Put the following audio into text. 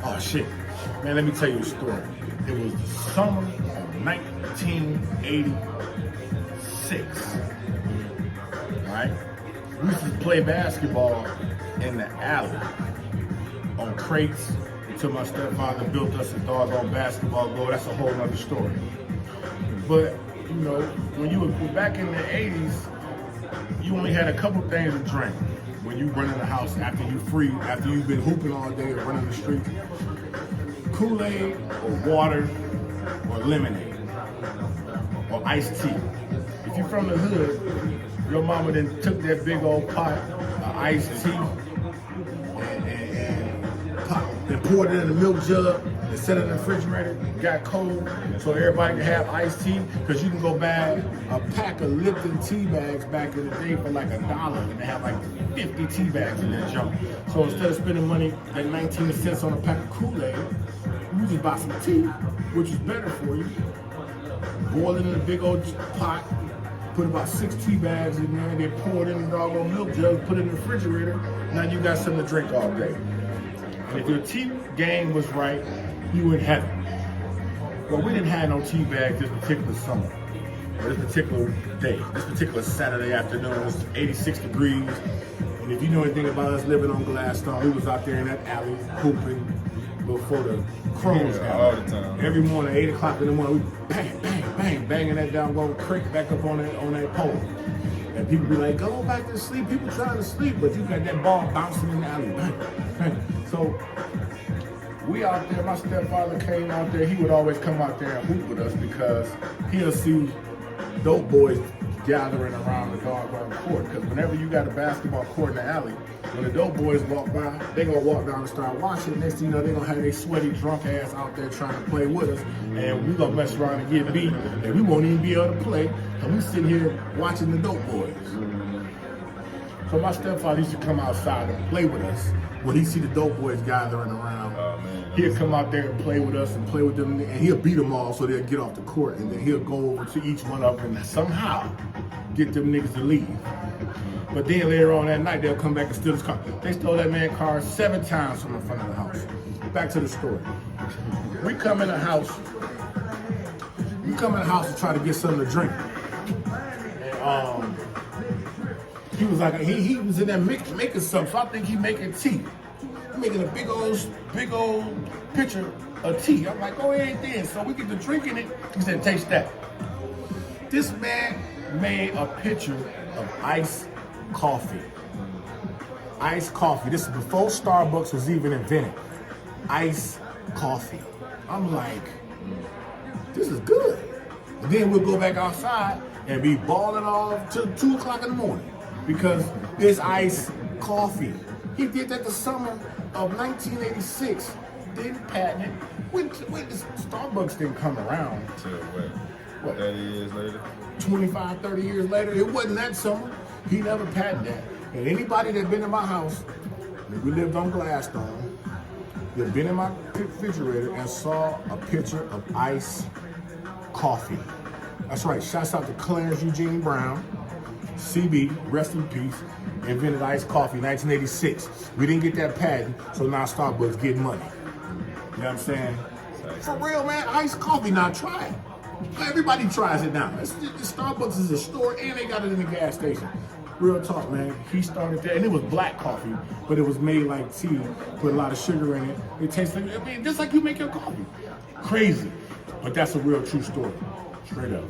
Oh shit. Man, let me tell you a story. It was the summer of 1986. Right? We used to play basketball in the alley on crates until my stepfather built us a doggone basketball goal. That's a whole other story. But, you know, when you were back in the 80s, you only had a couple things to drink when you run in the house after you've been hooping all day or running the streets. Kool-Aid or water or lemonade or iced tea. If you're from the hood, your mama then took that big old pot of iced tea and poured it in the milk jug and set it in the refrigerator. It got cold so everybody could have iced tea, because you can go buy a pack of Lipton tea bags back in the day for like $1 and they have like 50 tea bags in that junk. So instead of spending money at 19 cents on a pack of Kool-Aid, you just buy some tea, which is better for you. Boil it in a big old pot, put about 6 tea bags in there, then pour it in the doggone milk jug, put it in the refrigerator. Now you got something to drink all day. And if your tea game was right, you were in heaven. But we didn't have no tea bags this particular summer, or this particular day, this particular Saturday afternoon. It was 86 degrees. And if you know anything about us living on Gladstone, we was out there in that alley hooping before the crows all the time. Every morning, 8 o'clock in the morning, we bang, bang, bang, banging that down crate back up on that pole. And people be like, go back to sleep. People trying to sleep, but you got that ball bouncing in the alley. Bang, bang. So we out there, my stepfather came out there. He would always come out there and hoop with us because he'll see dope boys gathering around the doggone court. Because whenever you got a basketball court in the alley, when the dope boys walk by, they gonna walk down and start watching. Next thing you know, they gonna have their sweaty, drunk ass out there trying to play with us, and we gonna mess around and get beat, and we won't even be able to play, and we sitting here watching the dope boys. So my stepfather used to come outside and play with us when he see the dope boys gathering around. He'll come out there and play with us and play with them, and he'll beat them all so they'll get off the court, and then he'll go over to each one of them and somehow get them niggas to leave. But then later on that night, they'll come back and steal his car. They stole that man's car 7 times from the front of the house. Back to the story. We come in the house to try to get something to drink. And he was like, he was in there making something, so I think he making tea. He making a big old pitcher of tea. I'm like, go ahead then. So we get to drinking it. He said, taste that. This man made a pitcher of iced coffee. Iced coffee. This is before Starbucks was even invented. Iced coffee. I'm like, this is good. And then we'll go back outside and be balling off till 2 o'clock in the morning because it's iced coffee. He did that the summer of 1986. Didn't patent it. When Starbucks didn't come around. What, 30 years later? 25, 30 years later. It wasn't that summer. He never patented that. And anybody that's been in my house, we lived on Gladstone, that been in my refrigerator and saw a pitcher of iced coffee. That's right. Shouts out to Clarence Eugene Brown, CB, rest in peace, invented iced coffee in 1986. We didn't get that patent, so now Starbucks getting money. You know what I'm saying? For real, man, iced coffee, now try it. Everybody tries it now. Starbucks is a store and they got it in the gas station. Real talk, man. He started that, and it was black coffee, but it was made like tea, put a lot of sugar in it. It tastes like, I mean, just like you make your coffee. Crazy. But that's a real true story. Straight up.